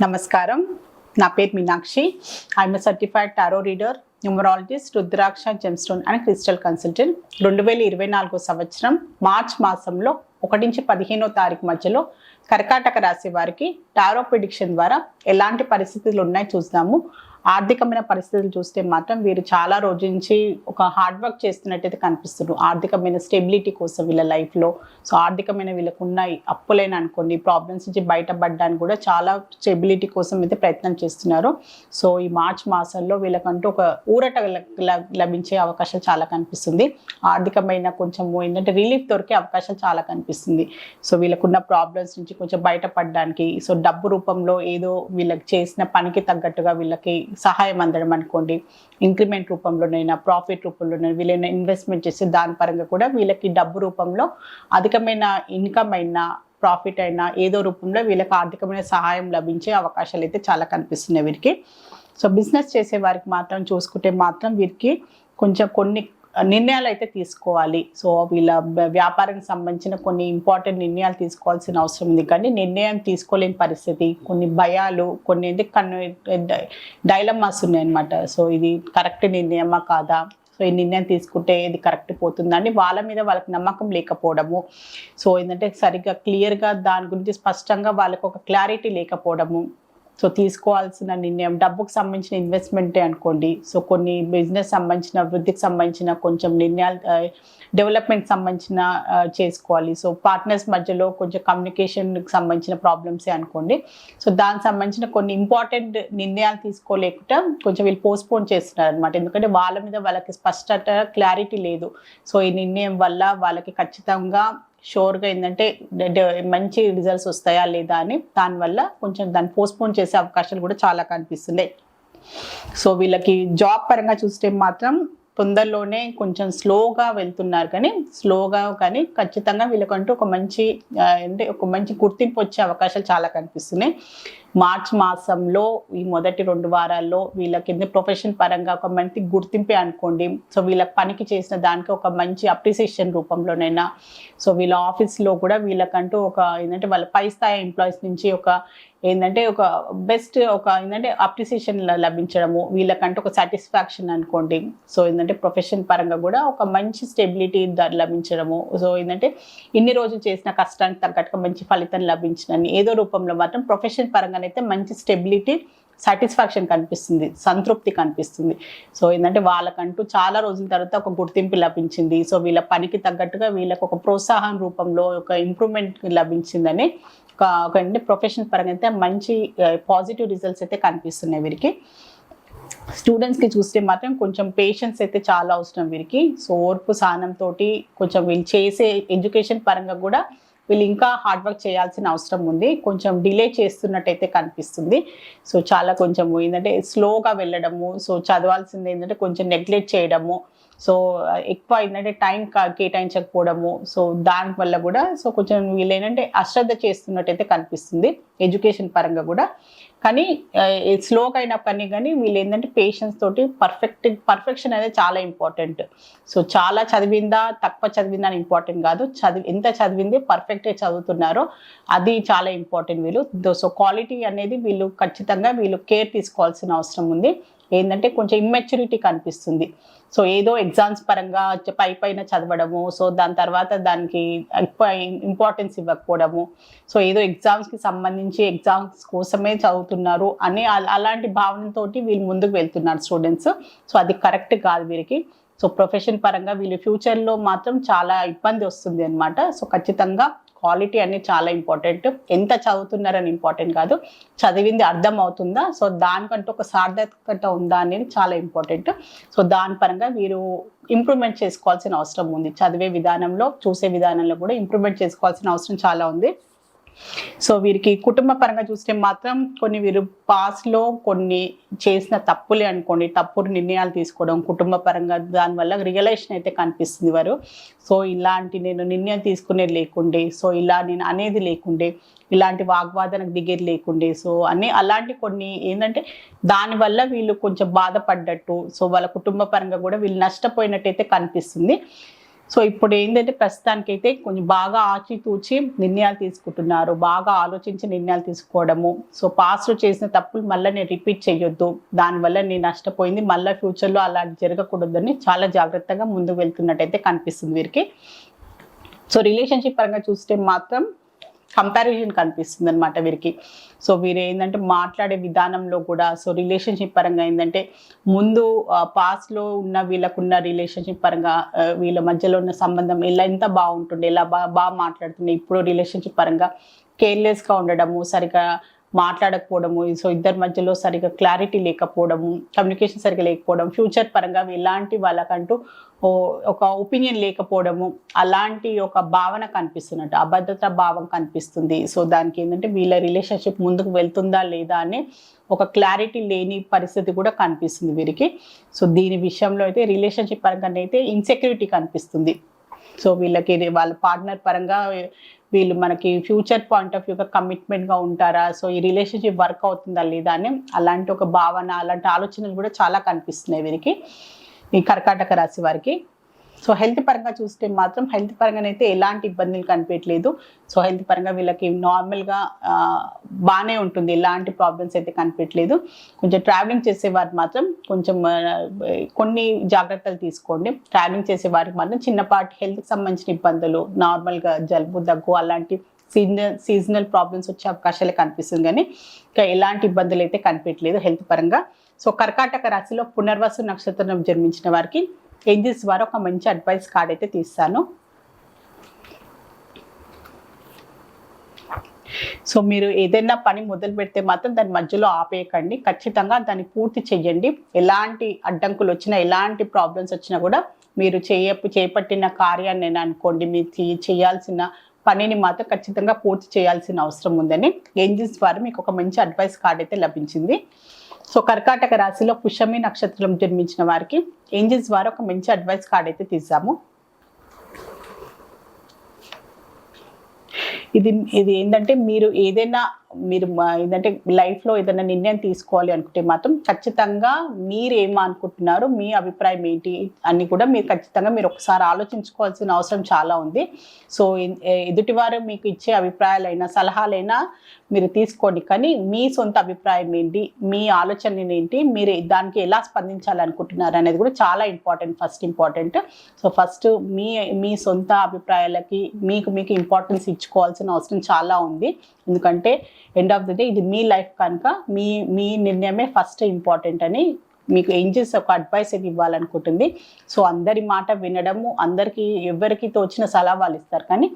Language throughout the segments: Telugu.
నమస్కారం. నా పేరు Meenakshi. I'm a certified tarot reader, numerologist, rudraksha, gemstone and crystal consultant. 2024 సంవత్సరం మార్చ్ మాసంలో 1 నుంచి 15వ తారీఖు మధ్యలో కర్కాటక రాశి వారికి టారో ప్రిడిక్షన్ ద్వారా ఎలాంటి పరిస్థితులు ఉన్నాయి చూద్దాము. ఆర్థికమైన పరిస్థితులు చూస్తే మాత్రం వీరు చాలా రోజుల నుంచి ఒక హార్డ్ వర్క్ చేస్తున్నట్టయితే కనిపిస్తున్నారు. ఆర్థికమైన స్టెబిలిటీ కోసం వీళ్ళ లైఫ్లో. సో ఆర్థికమైన వీళ్ళకు ఉన్నాయి అప్పులైన అనుకోండి, ప్రాబ్లమ్స్ నుంచి బయటపడడానికి కూడా చాలా స్టెబిలిటీ కోసం అయితే ప్రయత్నం చేస్తున్నారు. సో ఈ మార్చ్ మాసంలో వీళ్ళకంటూ ఒక ఊరట లభించే అవకాశాలు చాలా కనిపిస్తుంది. ఆర్థికమైన కొంచెం ఏంటంటే రిలీఫ్ దొరికే అవకాశాలు చాలా కనిపిస్తుంది. సో వీళ్ళకున్న ప్రాబ్లమ్స్ నుంచి కొంచెం బయటపడడానికి, సో డబ్బు రూపంలో ఏదో వీళ్ళకి చేసిన పనికి తగ్గట్టుగా వీళ్ళకి సహాయం అందడం అనుకోండి, ఇంక్రిమెంట్ రూపంలోనైనా, ప్రాఫిట్ రూపంలోనైనా, వీళ్ళైనా ఇన్వెస్ట్మెంట్ చేసి దాని పరంగా కూడా వీళ్ళకి డబ్బు రూపంలో అధికమైన ఇన్కమ్ అయినా, ప్రాఫిట్ అయినా ఏదో రూపంలో వీళ్ళకి ఆర్థికమైన సహాయం లభించే అవకాశాలు అయితే చాలా కనిపిస్తున్నాయి వీరికి. సో బిజినెస్ చేసే వారికి మాత్రం చూసుకుంటే మాత్రం వీరికి కొంచెం కొన్ని నిర్ణయాలు అయితే తీసుకోవాలి. సో వీళ్ళ వ్యాపారానికి సంబంధించిన కొన్ని ఇంపార్టెంట్ నిర్ణయాలు తీసుకోవాల్సిన అవసరం ఉంది. కానీ నిర్ణయం తీసుకోలేని పరిస్థితి, కొన్ని భయాలు, కొన్ని డైలమాస్ ఉన్నాయన్నమాట. సో ఇది కరెక్ట్ నిర్ణయమా కాదా, సో ఈ నిర్ణయం తీసుకుంటే ఇది కరెక్ట్ పోతుందని వాళ్ళ మీద వాళ్ళకి నమ్మకం లేకపోవడము. సో ఏంటంటే సరిగ్గా క్లియర్గా దాని గురించి స్పష్టంగా వాళ్ళకి ఒక క్లారిటీ లేకపోవడము. సో తీసుకోవాల్సిన నిర్ణయం డబ్బుకు సంబంధించిన ఇన్వెస్ట్మెంటే అనుకోండి, సో కొన్ని బిజినెస్ సంబంధించిన, వృద్ధికి సంబంధించిన కొంచెం నిర్ణయాలు, డెవలప్మెంట్ సంబంధించిన చేసుకోవాలి. సో పార్ట్నర్స్ మధ్యలో కొంచెం కమ్యూనికేషన్కి సంబంధించిన ప్రాబ్లమ్సే అనుకోండి. సో దానికి సంబంధించిన కొన్ని ఇంపార్టెంట్ నిర్ణయాలు తీసుకోలేకుండా కొంచెం వీళ్ళు పోస్ట్పోన్ చేస్తున్నారు అనమాట. ఎందుకంటే వాళ్ళ మీద వాళ్ళకి స్పష్టత, క్లారిటీ లేదు. సో ఈ నిర్ణయం వల్ల వాళ్ళకి ఖచ్చితంగా షోర్గా ఏంటంటే మంచి రిజల్ట్స్ వస్తాయా లేదా అని, దానివల్ల కొంచెం దాన్ని పోస్ట్పోన్ చేసే అవకాశాలు కూడా చాలా కనిపిస్తున్నాయి. సో వీళ్ళకి జాబ్ పరంగా చూస్తే మాత్రం తొందరలోనే కొంచెం స్లోగా వెళ్తున్నారు, కానీ ఖచ్చితంగా వీళ్ళకంటూ ఒక మంచి గుర్తింపు వచ్చే అవకాశాలు చాలా కనిపిస్తున్నాయి. మార్చ్ మాసంలో ఈ మొదటి 2 వారాల్లో వీళ్ళకి ప్రొఫెషన్ పరంగా ఒక మంచి గుర్తింపే అనుకోండి. సో వీళ్ళ పనికి చేసిన దానికి ఒక మంచి అప్రిసియేషన్ రూపంలోనైనా, సో వీళ్ళ ఆఫీస్లో కూడా వీళ్ళకంటూ ఒక వాళ్ళ పై స్థాయి ఎంప్లాయీస్ నుంచి ఒక బెస్ట్ అప్రిసియేషన్ లభించడము, వీళ్ళకంటూ ఒక సాటిస్ఫాక్షన్ అనుకోండి. సో ప్రొఫెషన్ పరంగా కూడా ఒక మంచి స్టెబిలిటీ లభించడము. సో ఇన్ని రోజులు చేసిన కష్టానికి తగ్గట్టుగా మంచి ఫలితం లభించడని ఏదో రూపంలో మాత్రం ప్రొఫెషన్ పరంగానైతే మంచి స్టెబిలిటీ, సాటిస్ఫాక్షన్ కనిపిస్తుంది, సంతృప్తి కనిపిస్తుంది. సో వాళ్ళకంటూ చాలా రోజుల తర్వాత ఒక గుర్తింపు లభించింది. సో వీళ్ళ పనికి తగ్గట్టుగా వీళ్ళకి ఒక ప్రోత్సాహం రూపంలో ఒక ఇంప్రూవ్మెంట్ లభించిందని ఒక ప్రొఫెషన్ పరంగా అయితే మంచి పాజిటివ్ రిజల్ట్స్ అయితే కనిపిస్తున్నాయి వీరికి. స్టూడెంట్స్కి చూస్తే మాత్రం కొంచెం పేషెన్స్ అయితే చాలా అవసరం వీరికి. సో ఓర్పు సహనంతో కొంచెం వీళ్ళు చేసే ఎడ్యుకేషన్ పరంగా కూడా వీళ్ళు ఇంకా హార్డ్ వర్క్ చేయాల్సిన అవసరం ఉంది. కొంచెం డిలే చేస్తున్నట్టయితే కనిపిస్తుంది. సో చాలా కొంచెం స్లోగా వెళ్ళడము, సో చదవాల్సింది కొంచెం నెగ్లెక్ట్ చేయడము, సో ఎక్కువ టైం కేటాయించకపోవడము, సో దానివల్ల కూడా సో కొంచెం వీళ్ళు అశ్రద్ధ చేస్తున్నట్టయితే కనిపిస్తుంది ఎడ్యుకేషన్ పరంగా కూడా. కానీ స్లోగా అయినా కానీ వీళ్ళు పేషెన్స్ తోటి పర్ఫెక్షన్ అనేది చాలా ఇంపార్టెంట్. సో చాలా చదివిందా, తక్కువ చదివిందా అని ఇంపార్టెంట్ కాదు, ఎంత చదివింది పర్ఫెక్ట్గా చదువుతున్నారో అది చాలా ఇంపార్టెంట్. సో క్వాలిటీ అనేది వీళ్ళు ఖచ్చితంగా కేర్ తీసుకోవాల్సిన అవసరం ఉంది. కొంచెం ఇమ్మెచ్యూరిటీ కనిపిస్తుంది. సో ఏదో ఎగ్జామ్స్ పరంగా పైన చదవడము, సో దాని తర్వాత దానికి ఇంపార్టెన్స్ ఇవ్వకపోవడము, సో ఏదో ఎగ్జామ్స్కి సంబంధించి ఎగ్జామ్స్ కోసమే చదువుతున్నారు అని అలాంటి భావనతోటి వీళ్ళు ముందుకు వెళ్తున్నారు స్టూడెంట్స్. సో అది కరెక్ట్ కాదు వీరికి. సో ప్రొఫెషన్ పరంగా వీళ్ళు ఫ్యూచర్లో మాత్రం చాలా ఇబ్బంది వస్తుంది అనమాట. సో ఖచ్చితంగా క్వాలిటీ అనేది చాలా ఇంపార్టెంట్. ఎంత చదువుతున్నారని ఇంపార్టెంట్ కాదు, చదివింది అర్థం అవుతుందా, సో దానికంటూ ఒక సార్థకత ఉందా అనేది చాలా ఇంపార్టెంట్. సో దాని పరంగా వీరు ఇంప్రూవ్మెంట్ చేసుకోవాల్సిన అవసరం ఉంది. చదివే విధానంలో, చూసే విధానంలో కూడా ఇంప్రూవ్మెంట్ చేసుకోవాల్సిన అవసరం చాలా ఉంది. సో వీరికి కుటుంబ పరంగా చూస్తే మాత్రం వీరు పాస్ట్లో కొన్ని చేసిన తప్పులే అనుకోండి, తప్పుడు నిర్ణయాలు తీసుకోవడం కుటుంబ పరంగా, దానివల్ల రియలైజేషన్ అయితే కనిపిస్తుంది వారు. సో ఇలాంటి నేను నిర్ణయం తీసుకునేది లేకుండే, సో ఇలా నేను అనేది లేకుండే, ఇలాంటి వాగ్వాదనకు దిగేది లేకుండే, సో అలాంటి కొన్ని దానివల్ల వీళ్ళు కొంచెం బాధపడ్డట్టు, సో వాళ్ళ కుటుంబ పరంగా కూడా వీళ్ళు నష్టపోయినట్టయితే కనిపిస్తుంది. సో ఇప్పుడు ఏంటంటే ప్రస్తుతానికైతే కొంచెం బాగా ఆచితూచి నిర్ణయాలు తీసుకుంటున్నారు, బాగా ఆలోచించి నిర్ణయాలు తీసుకోవడము. సో పాస్ట్లో చేసిన తప్పులు మళ్ళీ నేను రిపీట్ చేయొద్దు, దానివల్ల నేను నష్టపోయింది, మళ్ళీ ఫ్యూచర్లో అలాంటి జరగకూడదని చాలా జాగ్రత్తగా ముందుకు వెళ్తున్నట్టయితే కనిపిస్తుంది వీరికి. సో రిలేషన్షిప్ పరంగా చూస్తే మాత్రం కంపారిజన్ కనిపిస్తుంది అనమాట వీరికి. సో వీరు ఏంటంటే మాట్లాడే విధానంలో కూడా, సో రిలేషన్షిప్ పరంగా ఏంటంటే ముందు పాస్ట్లో ఉన్న వీళ్ళకున్న రిలేషన్షిప్ పరంగా వీళ్ళ మధ్యలో ఉన్న సంబంధం ఎంత బాగుంటుండే, ఎలా బాగా మాట్లాడుతుండే, ఇప్పుడు రిలేషన్షిప్ పరంగా కేర్లెస్గా ఉండడము, సరిగా మాట్లాడకపోవడము, సో ఇద్దరి మధ్యలో సరిగా క్లారిటీ లేకపోవడము, కమ్యూనికేషన్ సరిగా లేకపోవడం, ఫ్యూచర్ పరంగా ఇలాంటి వాళ్ళకంటూ ఒక ఒపీనియన్ లేకపోవడము, అలాంటి ఒక భావన కనిపిస్తున్నట్టు అభద్రత భావం కనిపిస్తుంది. సో దానికి ఏంటంటే వీళ్ళ రిలేషన్షిప్ ముందుకు వెళ్తుందా లేదా అని ఒక క్లారిటీ లేని పరిస్థితి కూడా కనిపిస్తుంది వీరికి. సో దీని విషయంలో అయితే రిలేషన్షిప్ పరంగా అయితే ఇన్సెక్యూరిటీ కనిపిస్తుంది. సో వీళ్ళకి వాళ్ళ పార్ట్నర్ పరంగా వీళ్ళు మనకి ఫ్యూచర్ పాయింట్ ఆఫ్ వ్యూగా కమిట్మెంట్గా ఉంటారా, సో ఈ రిలేషన్షిప్ వర్క్ అవుతుందా లేదా అని అలాంటి ఒక భావన, అలాంటి ఆలోచనలు కూడా చాలా కనిపిస్తున్నాయి వీరికి, ఈ కర్కాటక రాశి వారికి. సో హెల్త్ పరంగా చూస్తే మాత్రం హెల్త్ పరంగానైతే ఎలాంటి ఇబ్బందులు కనిపించలేదు. సో హెల్త్ పరంగా వీళ్ళకి నార్మల్గా బాగానే ఉంటుంది, ఎలాంటి ప్రాబ్లమ్స్ అయితే కనిపించలేదు. కొంచెం ట్రావెలింగ్ చేసేవారు మాత్రం కొంచెం కొన్ని జాగ్రత్తలు తీసుకోండి. ట్రావెలింగ్ చేసే వారికి మాత్రం చిన్నపాటి హెల్త్కి సంబంధించిన ఇబ్బందులు, నార్మల్గా జలుబు దగ్గు అలాంటి సీజనల్ ప్రాబ్లమ్స్ వచ్చే అవకాశాలే కనిపిస్తుంది, కానీ ఇంకా ఎలాంటి ఇబ్బందులు అయితే కనిపించలేదు హెల్త్ పరంగా. సో కర్కాటక రాశిలో పునర్వసు నక్షత్రం జన్మించిన వారికి ఏంజెల్స్ ద్వారా ఒక మంచి అడ్వైస్ కార్డ్ అయితే తీస్తాను. సో మీరు ఏదైనా పని మొదలు పెడితే మాత్రం దాని మధ్యలో ఆపేయకండి, ఖచ్చితంగా దాన్ని పూర్తి చేయండి. ఎలాంటి అడ్డంకులు వచ్చినా, ఎలాంటి ప్రాబ్లమ్స్ వచ్చినా కూడా మీరు చేపట్టిన కార్యాన్ని అనుకోండి, మీరు చేయాల్సిన పనిని మాత్రం ఖచ్చితంగా పూర్తి చేయాల్సిన అవసరం ఉందని ఏంజెల్స్ ద్వారా మీకు ఒక మంచి అడ్వైస్ కార్డ్ అయితే లభించింది. సో కర్కాటక రాశిలో పుష్యమి నక్షత్రం జన్మించిన వారికి ఏంజెల్స్ ద్వారా ఒక మంచి అడ్వైస్ కార్డ్ అయితే తీసాము. ఇది ఏంటంటే మీరు ఏంటంటే లైఫ్లో ఏదైనా నిర్ణయం తీసుకోవాలి అనుకుంటే మాత్రం ఖచ్చితంగా మీరు ఏమనుకుంటున్నారు, మీ అభిప్రాయం ఏంటి అని కూడా మీరు ఖచ్చితంగా మీరు ఒకసారి ఆలోచించుకోవాల్సిన అవసరం చాలా ఉంది. సో ఎదుటివారు మీకు ఇచ్చే అభిప్రాయాలైనా సలహాలైనా మీరు తీసుకోండి, కానీ మీ సొంత అభిప్రాయం ఏంటి, మీ ఆలోచన ఏంటి, మీరు దానికి ఎలా స్పందించాలనుకుంటున్నారు అనేది కూడా చాలా ఫస్ట్ ఇంపార్టెంట్. సో ఫస్ట్ మీ సొంత అభిప్రాయాలకి మీకు ఇంపార్టెన్స్ ఇచ్చుకోవాల్సిన అవసరం చాలా ఉంది. ఎందుకంటే ఎండ్ ఆఫ్ ది డే ఇది మీ లైఫ్ కనుక మీ నిర్ణయమే ఫస్ట్ ఇంపార్టెంట్ అని మీకు ఏంజెల్స్ ఒక అడ్వైస్ ఇది ఇవ్వాలనుకుంటుంది. సో అందరి మాట వినడము, అందరికీ ఎవరికి తోచిన సలహా వాళ్ళు ఇస్తారు, కానీ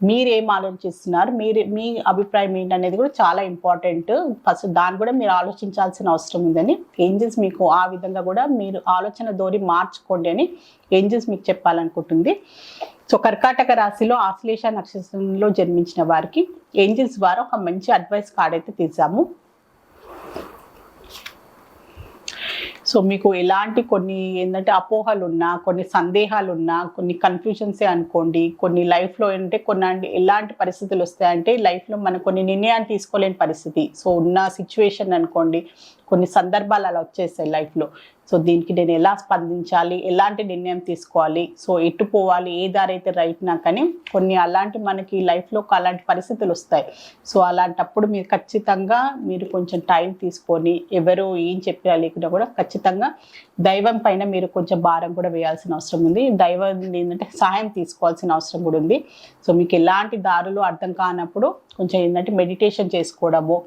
మీరేం ఆలోచిస్తున్నారు, మీ అభిప్రాయం ఏంటనేది కూడా చాలా ఇంపార్టెంట్. ఫస్ట్ దాన్ని కూడా మీరు ఆలోచించాల్సిన అవసరం ఉందని ఏంజెల్స్ మీకు ఆ విధంగా కూడా మీరు ఆలోచన ధోరణి మార్చుకోండి అని ఏంజెల్స్ మీకు చెప్పాలనుకుంటుంది. సో కర్కాటక రాశిలో ఆశ్లేష నక్షత్రంలో జన్మించిన వారికి ఏంజెల్స్ ద్వారా ఒక మంచి అడ్వైస్ కార్డ్ అయితే తీసాము. సో మీకు ఎలాంటి కొన్ని ఏంటంటే అపోహలు ఉన్నా, కొన్ని సందేహాలు ఉన్నా, కొన్ని కన్ఫ్యూజన్సే అనుకోండి, కొన్ని లైఫ్లో ఏంటంటే ఎలాంటి పరిస్థితులు వస్తాయంటే లైఫ్లో మనం కొన్ని నిర్ణయాలు తీసుకోలేని పరిస్థితి. సో ఉన్న సిచ్యువేషన్ అనుకోండి, కొన్ని సందర్భాలు అలా వచ్చేస్తాయి లైఫ్లో. సో దీనికి నేను ఎలా స్పందించాలి, ఎలాంటి నిర్ణయం తీసుకోవాలి, సో ఎటు పోవాలి, ఏ దారి అయితే రైట్ నాకని కొన్ని అలాంటి మనకి లైఫ్లో అలాంటి పరిస్థితులు వస్తాయి. సో అలాంటప్పుడు మీరు ఖచ్చితంగా మీరు కొంచెం టైం తీసుకొని ఎవరు ఏం చెప్పినా లేకుండా కూడా ఖచ్చితంగా దైవం పైన మీరు కొంచెం భారం కూడా వేయాల్సిన అవసరం ఉంది. దైవం ఏంటంటే సహాయం తీసుకోవాల్సిన అవసరం కూడా ఉంది. సో మీకు ఎలాంటి దారులు అర్థం కానప్పుడు కొంచెం ఏంటంటే మెడిటేషన్ చేసుకోవడము,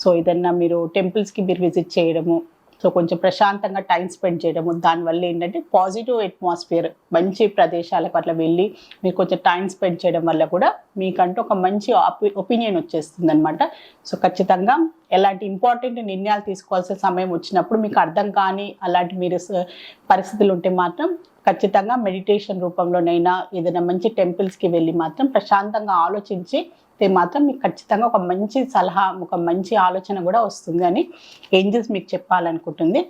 సో ఏదన్నా మీరు టెంపుల్స్కి మీరు విజిట్ చేయడము, సో కొంచెం ప్రశాంతంగా టైం స్పెండ్ చేయడము, దానివల్ల ఏంటంటే పాజిటివ్ అట్మాస్ఫియర్, మంచి ప్రదేశాలకు అట్లా వెళ్ళి మీరు కొంచెం టైం స్పెండ్ చేయడం వల్ల కూడా మీకంటూ ఒక మంచి ఒపీనియన్ వచ్చేస్తుంది అనమాట. సో ఖచ్చితంగా ఎలాంటి ఇంపార్టెంట్ నిర్ణయాలు తీసుకోవాల్సిన సమయం వచ్చినప్పుడు మీకు అర్థం కాని అలాంటి మీరు పరిస్థితులు ఉంటే మాత్రం ఖచ్చితంగా మెడిటేషన్ రూపంలోనైనా ఏదైనా మంచి టెంపుల్స్కి వెళ్ళి మాత్రం ప్రశాంతంగా ఆలోచించి మాత్రం మీకు ఖచ్చితంగా ఒక మంచి సలహా, ఒక మంచి ఆలోచన కూడా వస్తుంది అని ఏంజెల్స్ మీకు చెప్పాలనుకుంటుంది.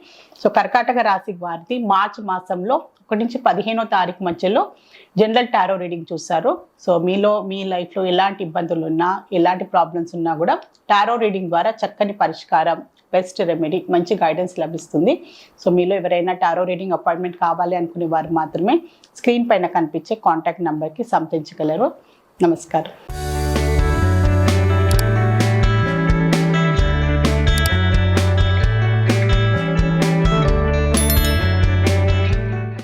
సో కర్కాటక రాశి వారికి మార్చి మాసంలో 1 నుంచి 15వ తారీఖు మధ్యలో జనరల్ టారో రీడింగ్ చూస్తారు. సో మీ లైఫ్లో ఎలాంటి ఇబ్బందులు ఉన్నా, ఎలాంటి ప్రాబ్లమ్స్ ఉన్నా కూడా టారో రీడింగ్ ద్వారా చక్కని పరిష్కారం, బెస్ట్ రెమెడీ, మంచి గైడెన్స్ లభిస్తుంది. సో మీలో ఎవరైనా టారో రీడింగ్ అపాయింట్మెంట్ కావాలి అనుకునే వారు మాత్రమే స్క్రీన్ పైన కనిపించే కాంటాక్ట్ నెంబర్కి సంప్రదించగలరు. నమస్కారం.